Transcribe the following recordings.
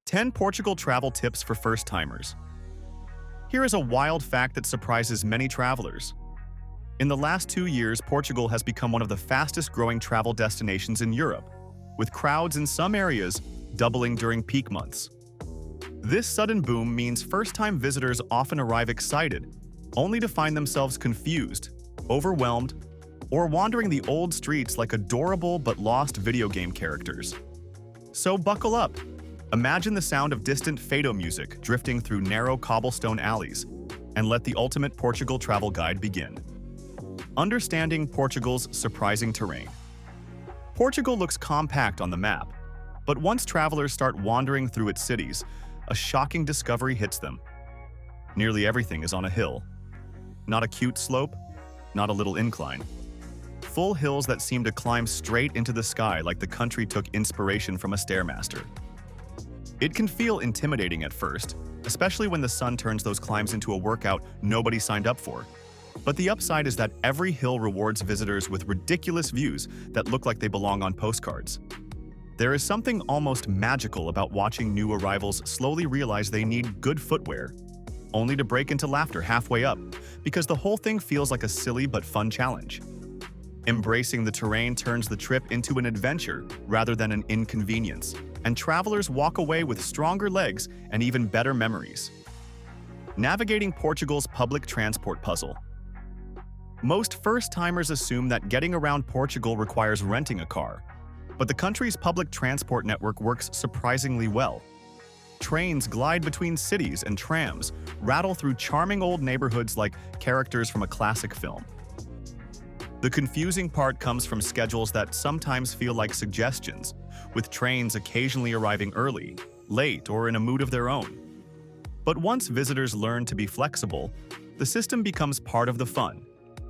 10 Portugal travel tips for first-timers. Here is a wild fact that surprises many travelers. In the last 2 years, Portugal has become one of the fastest-growing travel destinations in Europe, with crowds in some areas doubling during peak months. This sudden boom means first-time visitors often arrive excited, only to find themselves confused, overwhelmed, or wandering the old streets like adorable but lost video game characters. So buckle up. Imagine the sound of distant fado music drifting through narrow cobblestone alleys, and let the ultimate Portugal travel guide begin. Understanding Portugal's surprising terrain. Portugal looks compact on the map, but once travelers start wandering through its cities, a shocking discovery hits them. Nearly everything is on a hill. Not a cute slope, not a little incline. Full hills that seem to climb straight into the sky like the country took inspiration from a stairmaster. It can feel intimidating at first, especially when the sun turns those climbs into a workout nobody signed up for. But the upside is that every hill rewards visitors with ridiculous views that look like they belong on postcards. There is something almost magical about watching new arrivals slowly realize they need good footwear, only to break into laughter halfway up, because the whole thing feels like a silly but fun challenge. Embracing the terrain turns the trip into an adventure rather than an inconvenience, and travelers walk away with stronger legs and even better memories. Navigating Portugal's public transport puzzle. Most first-timers assume that getting around Portugal requires renting a car, but the country's public transport network works surprisingly well. Trains glide between cities and trams rattle through charming old neighborhoods like characters from a classic film. The confusing part comes from schedules that sometimes feel like suggestions, with trains occasionally arriving early, late, or in a mood of their own. But once visitors learn to be flexible, the system becomes part of the fun,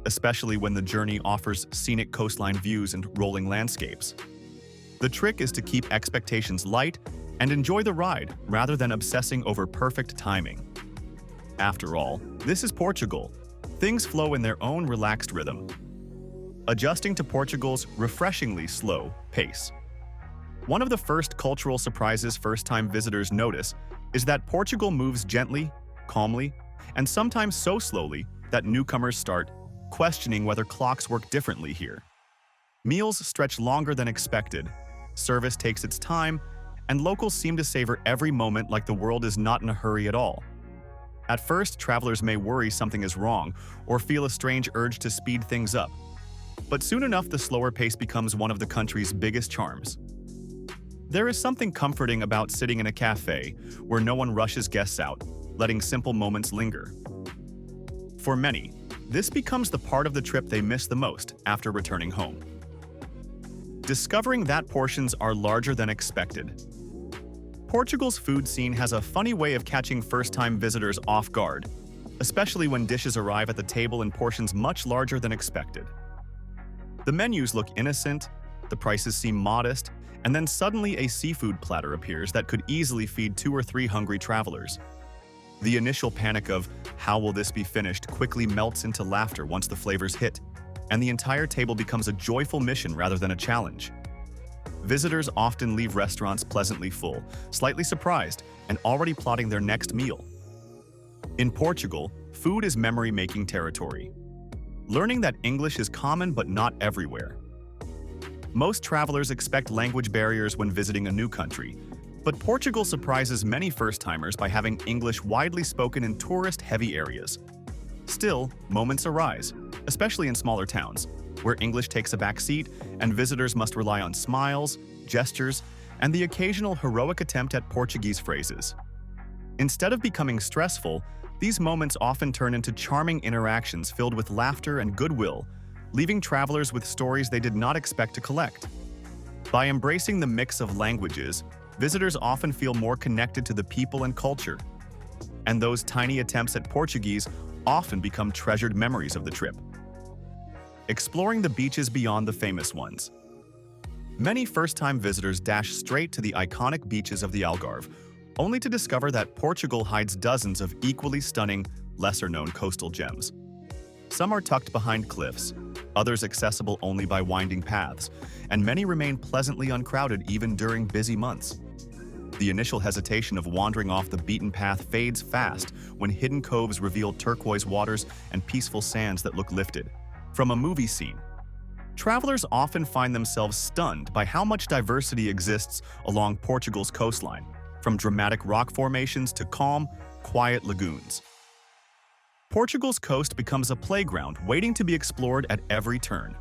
especially when the journey offers scenic coastline views and rolling landscapes. The trick is to keep expectations light and enjoy the ride rather than obsessing over perfect timing. After all, this is Portugal. Things flow in their own relaxed rhythm. Adjusting to Portugal's refreshingly slow pace. One of the first cultural surprises first-time visitors notice is that Portugal moves gently, calmly, and sometimes so slowly that newcomers start questioning whether clocks work differently here. Meals stretch longer than expected, service takes its time, and locals seem to savor every moment like the world is not in a hurry at all. At first, travelers may worry something is wrong or feel a strange urge to speed things up. But soon enough, the slower pace becomes one of the country's biggest charms. There is something comforting about sitting in a cafe where no one rushes guests out, letting simple moments linger. For many, this becomes the part of the trip they miss the most after returning home. Discovering that portions are larger than expected. Portugal's food scene has a funny way of catching first-time visitors off guard, especially when dishes arrive at the table in portions much larger than expected. The menus look innocent, the prices seem modest, and then suddenly a seafood platter appears that could easily feed 2 or 3 hungry travelers. The initial panic of, "How will this be finished?" quickly melts into laughter once the flavors hit, and the entire table becomes a joyful mission rather than a challenge. Visitors often leave restaurants pleasantly full, slightly surprised, and already plotting their next meal. In Portugal, food is memory-making territory. Learning that English is common but not everywhere. Most travelers expect language barriers when visiting a new country, but Portugal surprises many first-timers by having English widely spoken in tourist-heavy areas. Still, moments arise, especially in smaller towns, where English takes a back seat and visitors must rely on smiles, gestures, and the occasional heroic attempt at Portuguese phrases. Instead of becoming stressful, these moments often turn into charming interactions filled with laughter and goodwill, leaving travelers with stories they did not expect to collect. By embracing the mix of languages, visitors often feel more connected to the people and culture. And those tiny attempts at Portuguese often become treasured memories of the trip. Exploring the beaches beyond the famous ones. Many first-time visitors dash straight to the iconic beaches of the Algarve, only to discover that Portugal hides dozens of equally stunning, lesser-known coastal gems. Some are tucked behind cliffs, others accessible only by winding paths, and many remain pleasantly uncrowded even during busy months. The initial hesitation of wandering off the beaten path fades fast when hidden coves reveal turquoise waters and peaceful sands that look lifted from a movie scene. Travelers often find themselves stunned by how much diversity exists along Portugal's coastline, from dramatic rock formations to calm, quiet lagoons. Portugal's coast becomes a playground waiting to be explored at every turn.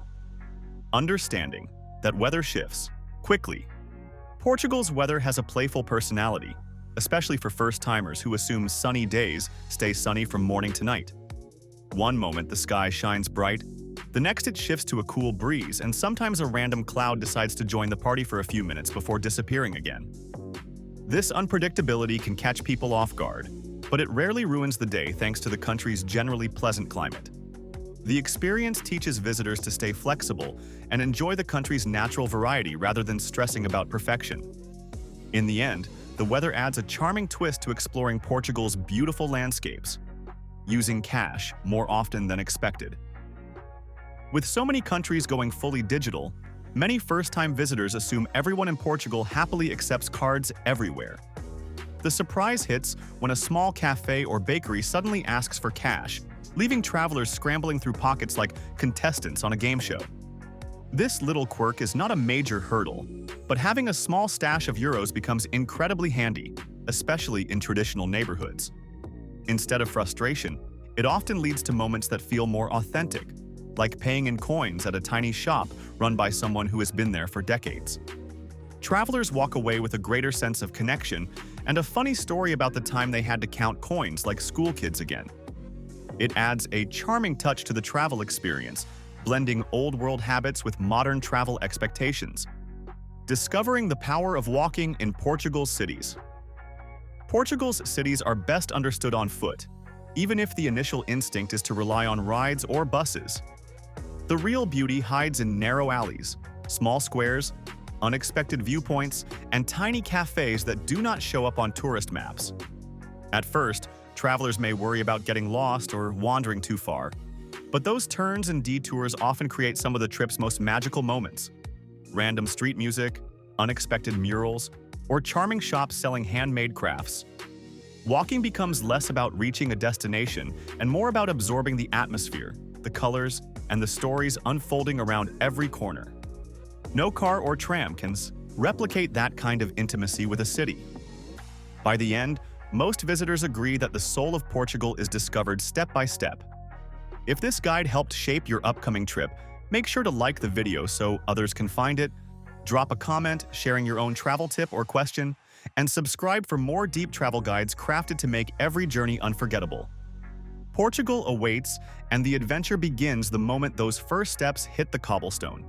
Understanding that weather shifts quickly. Portugal's weather has a playful personality, especially for first-timers who assume sunny days stay sunny from morning to night. One moment the sky shines bright, the next it shifts to a cool breeze, and sometimes a random cloud decides to join the party for a few minutes before disappearing again. This unpredictability can catch people off guard, but it rarely ruins the day thanks to the country's generally pleasant climate. The experience teaches visitors to stay flexible and enjoy the country's natural variety rather than stressing about perfection. In the end, the weather adds a charming twist to exploring Portugal's beautiful landscapes, using cash more often than expected. With so many countries going fully digital, many first-time visitors assume everyone in Portugal happily accepts cards everywhere. The surprise hits when a small cafe or bakery suddenly asks for cash, leaving travelers scrambling through pockets like contestants on a game show. This little quirk is not a major hurdle, but having a small stash of euros becomes incredibly handy, especially in traditional neighborhoods. Instead of frustration, it often leads to moments that feel more authentic, like paying in coins at a tiny shop run by someone who has been there for decades. Travelers walk away with a greater sense of connection and a funny story about the time they had to count coins like school kids again. It adds a charming touch to the travel experience, blending old-world habits with modern travel expectations. Discovering the power of walking in Portugal's cities. Portugal's cities are best understood on foot, even if the initial instinct is to rely on rides or buses. The real beauty hides in narrow alleys, small squares, unexpected viewpoints, and tiny cafes that do not show up on tourist maps. At first, travelers may worry about getting lost or wandering too far, but those turns and detours often create some of the trip's most magical moments. Random street music, unexpected murals, or charming shops selling handmade crafts. Walking becomes less about reaching a destination and more about absorbing the atmosphere, the colors, and the stories unfolding around every corner. No car or tram can replicate that kind of intimacy with a city. By the end, most visitors agree that the soul of Portugal is discovered step by step. If this guide helped shape your upcoming trip, make sure to like the video so others can find it, drop a comment sharing your own travel tip or question, and subscribe for more deep travel guides crafted to make every journey unforgettable. Portugal awaits, and the adventure begins the moment those first steps hit the cobblestone.